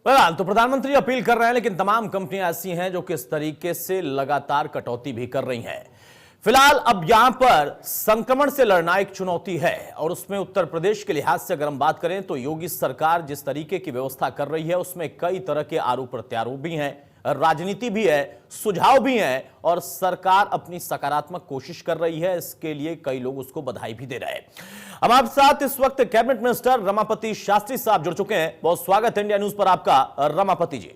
फिलहाल तो प्रधानमंत्री अपील कर रहे हैं, लेकिन तमाम कंपनियां ऐसी हैं जो किस तरीके से लगातार कटौती भी कर रही हैं। फिलहाल अब यहां पर संक्रमण से लड़ना एक चुनौती है और उसमें उत्तर प्रदेश के लिहाज से अगर हम बात करें तो योगी सरकार जिस तरीके की व्यवस्था कर रही है उसमें कई तरह के आरोप प्रत्यारोप भी हैं, राजनीति भी है, सुझाव भी हैं और सरकार अपनी सकारात्मक कोशिश कर रही है। इसके लिए कई लोग उसको बधाई भी दे रहे हैं। हमारे साथ इस वक्त कैबिनेट मिनिस्टर रमापति शास्त्री साहब जुड़ चुके हैं। बहुत स्वागत है इंडिया न्यूज पर आपका रमापति जी।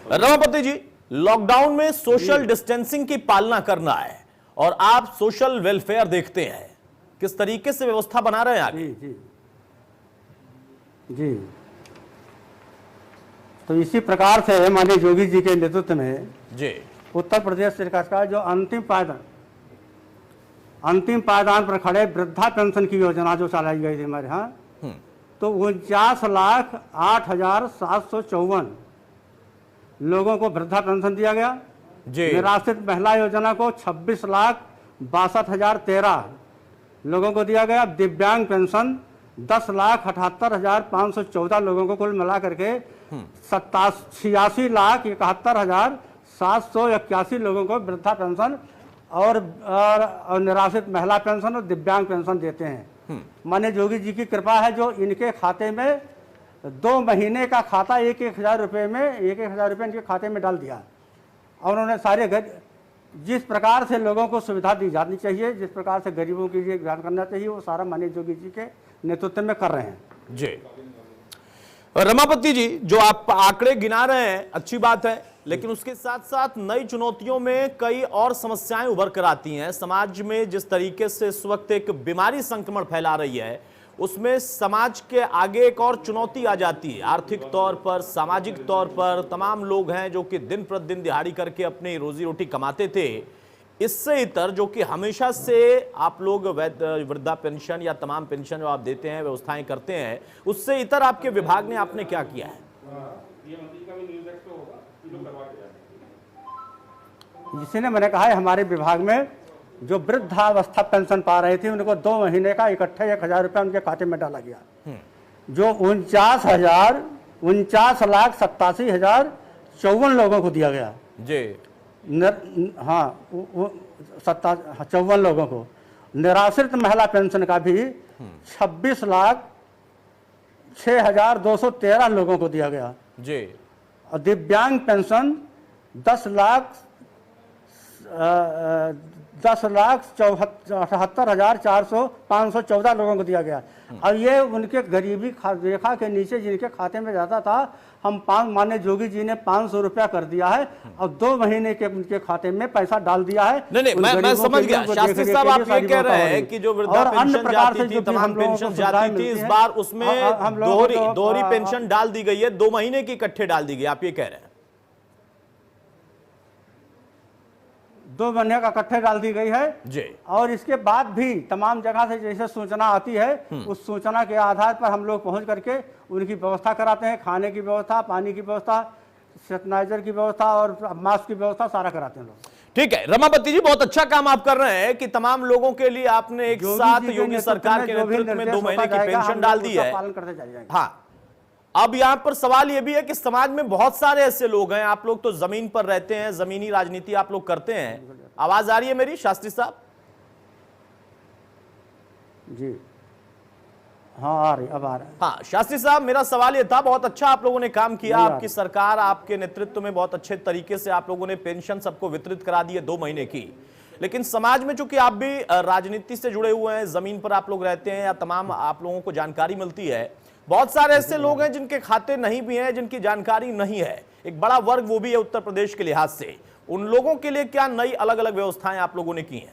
रमापति जी, लॉकडाउन में सोशल डिस्टेंसिंग की पालना करना है और आप सोशल वेलफेयर देखते हैं, किस तरीके से व्यवस्था बना रहे हैं आगे? जी जी तो इसी प्रकार से माननीय योगी जी के नेतृत्व में जी उत्तर प्रदेश सरकार का जो अंतिम पायदान पर खड़े वृद्धा पेंशन की योजना जो चलाई गई थी हमारे यहाँ, तो 49,08,754 लोगों को वृद्धा पेंशन दिया गया। निराश्रित महिला योजना को 26,62,013 लोगों को दिया गया। दिव्यांग पेंशन 10,78,514 लोगों को कुल मिला करके 86,71,781 लोगों को वृद्धा पेंशन और निराश्रित महिला पेंशन और दिव्यांग पेंशन देते हैं। माननीय योगी जी की कृपा है जो इनके खाते में 2 महीने का खाता 1,000 रुपये में 1,000 रुपये इनके खाते में डाल दिया और उन्होंने सारे जिस प्रकार से लोगों को सुविधा दी जानी चाहिए, जिस प्रकार से गरीबों के लिए ध्यान करना चाहिए, वो सारा माननीय योगी जी के नेतृत्व में कर रहे हैं। जी रमापति जी, जो आप आंकड़े गिना रहे हैं अच्छी बात है, लेकिन उसके साथ साथ नई चुनौतियों में कई और समस्याएं उभर कर आती हैं। समाज में जिस तरीके से इस वक्त एक बीमारी संक्रमण फैला रही है, उसमें समाज के आगे एक और चुनौती आ जाती है। आर्थिक तौर पर, सामाजिक तौर पर तमाम लोग हैं जो कि दिन प्रतिदिन दिहाड़ी करके अपनी रोजी रोटी कमाते थे। इससे इतर जो कि हमेशा से आप लोग वृद्धा पेंशन या तमाम पेंशन जो आप देते हैं, व्यवस्थाएं करते हैं, उससे इतर आपके विभाग ने आपने क्या किया है? जिसने मैंने कहा है हमारे विभाग में जो वृद्धावस्था पेंशन पा रहे थे उनको 2 महीने का इकट्ठे 1,000 रुपया उनके खाते में डाला गया, जो 49,87,54 लोगों को दिया गया जी। हाँ, 54 लोगों को। निराश्रित महिला पेंशन का भी 26,06,213 लोगों को दिया गया जी। और दिव्यांग पेंशन 10,78,514 लोगों को दिया गया। और ये उनके गरीबी रेखा के नीचे जिनके खाते में जाता था, हम माननीय योगी जी ने 500 रुपया कर दिया है और 2 महीने के उनके खाते में पैसा डाल दिया है। नहीं, मैं समझ गया शास्त्री साहब, आप ये कह रहे हैं कि जो वृद्धा पेंशन जाती थी, तमाम पेंशन जाती थी, इस बार उसमें दोहरी पेंशन डाल दी गई है, 2 महीने की इकट्ठे डाल दी गई, आप ये कह रहे हैं? 2 महीने का इकट्ठे डाल दी गई है जी। और इसके बाद भी तमाम जगह से जैसे सूचना आती है, उस सूचना के आधार पर हम लोग पहुंच करके उनकी व्यवस्था कराते हैं। खाने की व्यवस्था, पानी की व्यवस्था, सैनिटाइजर की व्यवस्था और मास्क की व्यवस्था सारा कराते हैं लोग। ठीक है रमापति जी, बहुत अच्छा काम आप कर रहे हैं कि तमाम लोगों के लिए आपने एक साथ योगी सरकार के नेतृत्व में 2 महीने की पेंशन डाल दी है। पालन करते जाएंगे। हाँ, अब यहां पर सवाल यह भी है कि समाज में बहुत सारे ऐसे लोग हैं, आप लोग तो जमीन पर रहते हैं, जमीनी राजनीति आप लोग करते हैं। आवाज आ रही है मेरी शास्त्री साहब? जी हाँ, आ रही, अब आ रहा है। हाँ शास्त्री साहब, मेरा सवाल यह था, बहुत अच्छा आप लोगों ने काम किया, आपकी सरकार आपके नेतृत्व में बहुत अच्छे तरीके से आप लोगों ने पेंशन सबको वितरित करा दी है 2 महीने की। लेकिन समाज में चूंकि आप भी राजनीति से जुड़े हुए हैं, जमीन पर आप लोग रहते हैं या तमाम आप लोगों को जानकारी मिलती है, बहुत सारे ऐसे लोग हैं जिनके खाते नहीं भी हैं, जिनकी जानकारी नहीं है, एक बड़ा वर्ग वो भी है उत्तर प्रदेश के लिहाज से। उन लोगों के लिए क्या नई अलग अलग व्यवस्थाएं आप लोगों ने की हैं?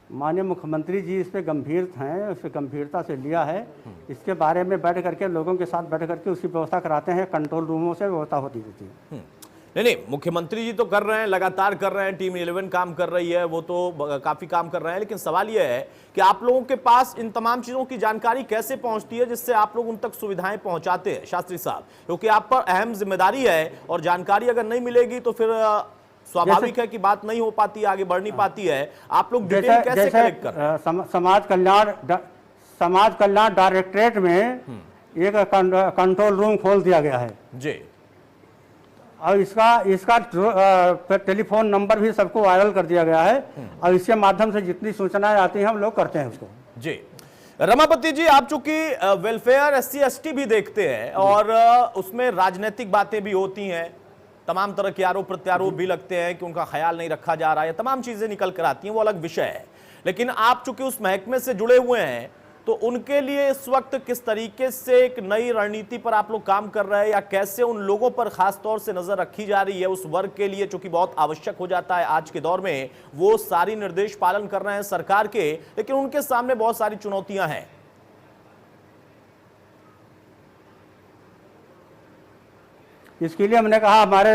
माननीय मुख्यमंत्री जी इस पे गंभीर हैं, उस पे गंभीरता से लिया है। इसके बारे में बैठ करके लोगों के साथ बैठ करके उसकी व्यवस्था कराते हैं, कंट्रोल रूमों से व्यवस्था होती रहती है। नहीं, मुख्यमंत्री जी तो कर रहे हैं, लगातार कर रहे हैं, टीम 11 काम कर रही है, वो तो काफी काम कर रहे हैं, लेकिन सवाल यह है कि आप लोगों के पास इन तमाम चीजों की जानकारी कैसे पहुंचती है जिससे आप लोग उन तक सुविधाएं पहुंचाते हैं शास्त्री साहब? क्योंकि आप पर अहम जिम्मेदारी है और जानकारी अगर नहीं मिलेगी तो फिर स्वाभाविक है कि बात नहीं हो पाती है, आगे बढ़ नहीं पाती है। आप लोग डिटेल कैसे कलेक्ट कर रहे हैं? समाज कल्याण डायरेक्टरेट में एक कंट्रोल रूम खोल दिया गया है जी, और इसका टेलीफोन नंबर भी सबको वायरल कर दिया गया है, और इसके माध्यम से जितनी सूचनाएं आती हैं हम लोग करते हैं उसको। जी रमापति जी, आप चूंकि वेलफेयर SC/ST भी देखते हैं और उसमें राजनीतिक बातें भी होती हैं, तमाम तरह के आरोप प्रत्यारोप भी लगते हैं कि उनका ख्याल नहीं रखा जा रहा है, तमाम चीजें निकल कर आती हैं, वो अलग विषय है। लेकिन आप चूंकि उस महकमे से जुड़े हुए हैं, तो उनके लिए इस वक्त किस तरीके से एक नई रणनीति पर आप लोग काम कर रहे हैं, या कैसे उन लोगों पर खास तौर से नजर रखी जा रही है, उस वर्ग के लिए चूंकि बहुत आवश्यक हो जाता है आज के दौर में, वो सारी निर्देश पालन कर रहे हैं सरकार के, लेकिन उनके सामने बहुत सारी चुनौतियां हैं। इसके लिए हमने कहा हमारे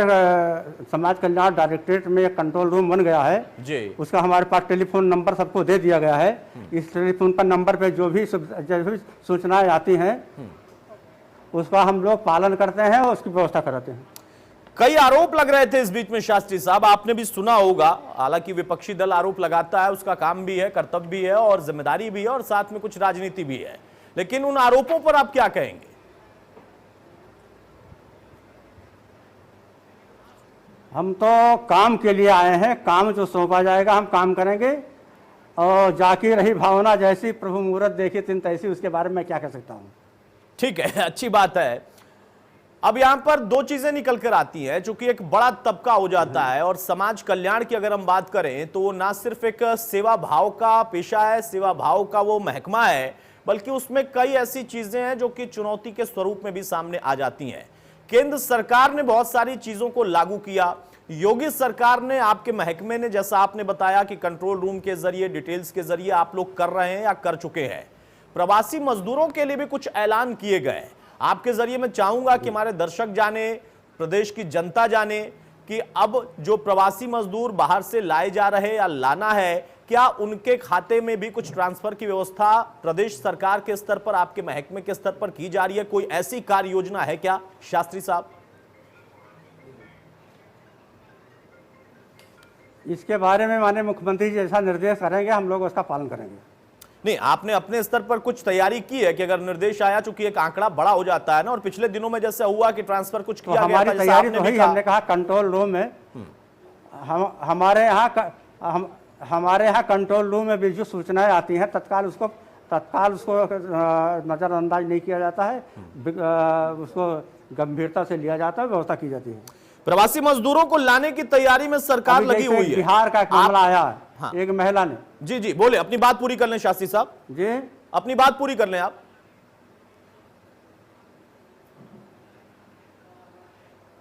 समाज कल्याण डायरेक्टरेट में एक कंट्रोल रूम बन गया है जी, उसका हमारे पास टेलीफोन नंबर सबको दे दिया गया है। इस टेलीफोन पर नंबर पे जो भी सूचनाएं आती हैं उसका हम लोग पालन करते हैं और उसकी व्यवस्था कराते हैं। कई आरोप लग रहे थे इस बीच में शास्त्री साहब, आपने भी सुना होगा, हालांकि विपक्षी दल आरोप लगाता है, उसका काम भी है, कर्तव्य भी है और जिम्मेदारी भी है, और साथ में कुछ राजनीति भी है, लेकिन उन आरोपों पर आप क्या कहेंगे? हम तो काम के लिए आए हैं, काम जो सौंपा जाएगा हम काम करेंगे, और जाकी रही भावना जैसी प्रभु मुहूर्त देखी तिन तैसी, उसके बारे में क्या कह सकता हूं। ठीक है, अच्छी बात है। अब यहां पर दो चीजें निकल कर आती हैं, चूंकि एक बड़ा तबका हो जाता है, और समाज कल्याण की अगर हम बात करें तो ना सिर्फ एक सेवा भाव का पेशा है, सेवा भाव का वो महकमा है, बल्कि उसमें कई ऐसी चीजें हैं जो कि चुनौती के स्वरूप में भी सामने आ जाती हैं। केंद्र सरकार ने बहुत सारी चीजों को लागू किया, योगी सरकार ने, आपके महकमे ने, जैसा आपने बताया कि कंट्रोल रूम के जरिए, डिटेल्स के जरिए आप लोग कर रहे हैं या कर चुके हैं। प्रवासी मजदूरों के लिए भी कुछ ऐलान किए गए। आपके जरिए मैं चाहूंगा कि हमारे दर्शक जाने, प्रदेश की जनता जाने कि अब जो प्रवासी मजदूर बाहर से लाए जा रहे या लाना है, क्या उनके खाते में भी कुछ ट्रांसफर की व्यवस्था प्रदेश सरकार के स्तर पर, आपके महकमे के स्तर पर की जा रही है? कोई ऐसी कार्य योजना है क्या शास्त्री साहब? इसके बारे में माननीय मुख्यमंत्री जी जैसा निर्देश करेंगे हम लोग उसका पालन करेंगे। नहीं, आपने अपने स्तर पर कुछ तैयारी की है कि अगर निर्देश आया, चूंकि एक आंकड़ा बड़ा हो जाता है ना, और पिछले दिनों में जैसे हुआ कि ट्रांसफर कुछ किया गया था, हमारी तैयारी तो ही, हमने कहा कंट्रोल रूम में हमारे यहाँ कंट्रोल रूम में भी जो सूचनाएं आती हैं तत्काल उसको नजरअंदाज नहीं किया जाता है, उसको गंभीरता से लिया जाता है, व्यवस्था की जाती है। प्रवासी मजदूरों को लाने की तैयारी में सरकार लगी हुई है। बिहार का एक मामला आया है, हाँ। एक महिला ने, जी बोले, अपनी बात पूरी कर लें शास्त्री साहब जी, अपनी बात पूरी कर लें आप।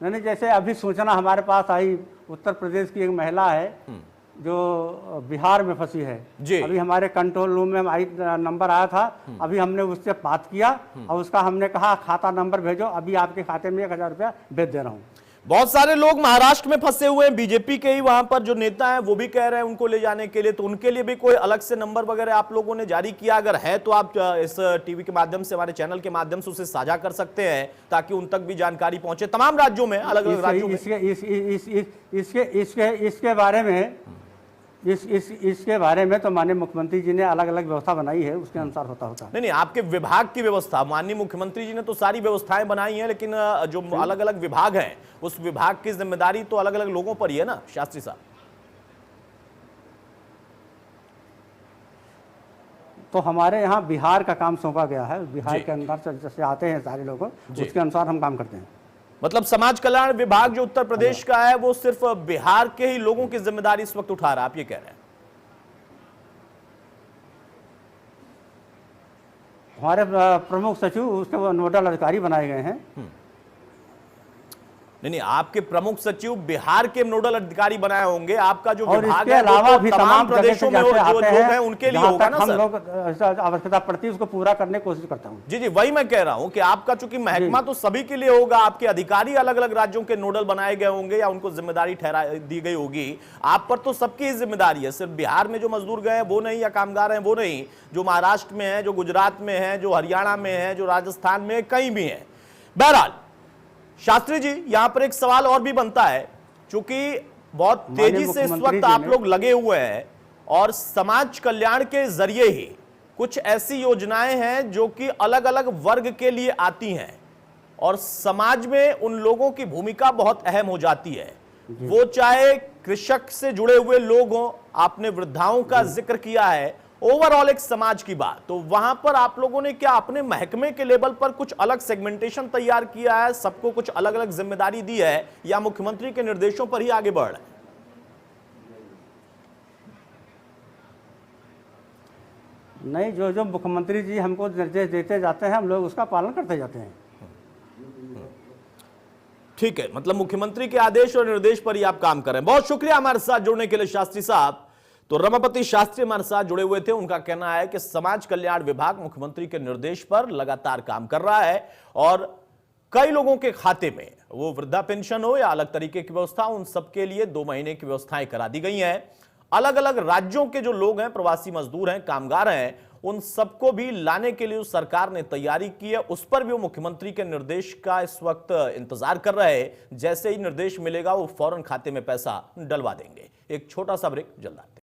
नहीं, जैसे अभी सूचना हमारे पास आई, उत्तर प्रदेश की एक महिला है जो बिहार में फंसी है जी। अभी हमारे कंट्रोल रूम में नंबर आया था, अभी हमने उससे बात किया और उसका हमने कहा खाता नंबर भेजो, अभी आपके खाते में 1000 रुपया भेज दे रहा हूँ। बहुत सारे लोग महाराष्ट्र में फंसे हुए हैं, बीजेपी के ही वहां पर जो नेता हैं वो भी कह रहे हैं उनको ले जाने के लिए, तो उनके लिए भी कोई अलग से नंबर वगैरह आप लोगों ने जारी किया? अगर है तो आप इस टीवी के माध्यम से, हमारे चैनल के माध्यम से उसे साझा कर सकते हैं ताकि उन तक भी जानकारी पहुंचे, तमाम राज्यों में, अलग अलग राज्यों में। इसके बारे में तो माननीय मुख्यमंत्री जी ने अलग अलग व्यवस्था बनाई है, उसके अनुसार होता नहीं, आपके विभाग की व्यवस्था, माननीय मुख्यमंत्री जी ने तो सारी व्यवस्थाएं बनाई हैं, लेकिन जो अलग अलग विभाग हैं उस विभाग की जिम्मेदारी तो अलग अलग लोगों पर ही है ना शास्त्री साहब। तो हमारे यहाँ बिहार का काम सौंपा गया है, बिहार के अंदर जैसे आते हैं सारे लोग, उसके अनुसार हम काम करते हैं। मतलब समाज कल्याण विभाग जो उत्तर प्रदेश का है वो सिर्फ बिहार के ही लोगों की जिम्मेदारी इस वक्त उठा रहा है, आप ये कह रहे हैं? हमारे प्रमुख सचिव उसके नोडल अधिकारी बनाए गए हैं। नहीं, आपके प्रमुख सचिव बिहार के नोडल अधिकारी बनाए होंगे, आपका जो और विभाग इसके है अलावा भी तमाम प्रदेशों में जो लोग हैं उनके लिए होगा ना हम सर? लोग आवश्यकता पड़ती है उसको पूरा करने की कोशिश करता हूँ। जी, वही मैं कह रहा हूं कि आपका चूंकि महकमा तो सभी के लिए होगा, आपके अधिकारी अलग अलग राज्यों के नोडल बनाए गए होंगे या उनको जिम्मेदारी ठहरा दी गई होगी, आप पर तो सबकी ही जिम्मेदारी है, सिर्फ बिहार में जो मजदूर गए हैं वो नहीं, या कामगार हैं वो नहीं, जो महाराष्ट्र में है, जो गुजरात में है, जो हरियाणा में है, जो राजस्थान में, कहीं भी है। बहरहाल शास्त्री जी, यहां पर एक सवाल और भी बनता है, क्योंकि बहुत तेजी से इस वक्त आप लोग लगे हुए हैं और समाज कल्याण के जरिए ही कुछ ऐसी योजनाएं हैं जो कि अलग अलग वर्ग के लिए आती हैं और समाज में उन लोगों की भूमिका बहुत अहम हो जाती है, वो चाहे कृषक से जुड़े हुए लोग हों, आपने वृद्धाओं का जिक्र किया है, ओवरऑल एक समाज की बात। तो वहां पर आप लोगों ने क्या अपने महकमे के लेवल पर कुछ अलग सेगमेंटेशन तैयार किया है, सबको कुछ अलग अलग जिम्मेदारी दी है, या मुख्यमंत्री के निर्देशों पर ही आगे बढ़ रहे हैं? नहीं, जो जो मुख्यमंत्री जी हमको निर्देश देते जाते हैं हम लोग उसका पालन करते जाते हैं। ठीक है, मतलब मुख्यमंत्री के आदेश और निर्देश पर ही आप काम कर रहे हैं। बहुत शुक्रिया हमारे साथ जुड़ने के लिए शास्त्री साहब। तो रमापति शास्त्री हमारे साथ जुड़े हुए थे। उनका कहना है कि समाज कल्याण विभाग मुख्यमंत्री के निर्देश पर लगातार काम कर रहा है और कई लोगों के खाते में, वो वृद्धा पेंशन हो या अलग तरीके की व्यवस्था, उन सबके लिए 2 महीने की व्यवस्थाएं करा दी गई हैं। अलग अलग राज्यों के जो लोग हैं, प्रवासी मजदूर हैं, कामगार हैं, उन सबको भी लाने के लिए सरकार ने तैयारी की है। उस पर भी वो मुख्यमंत्री के निर्देश का इस वक्त इंतजार कर रहे हैं। जैसे ही निर्देश मिलेगा वो फौरन खाते में पैसा डलवा देंगे। एक छोटा सा ब्रेक, जल्द आते हैं।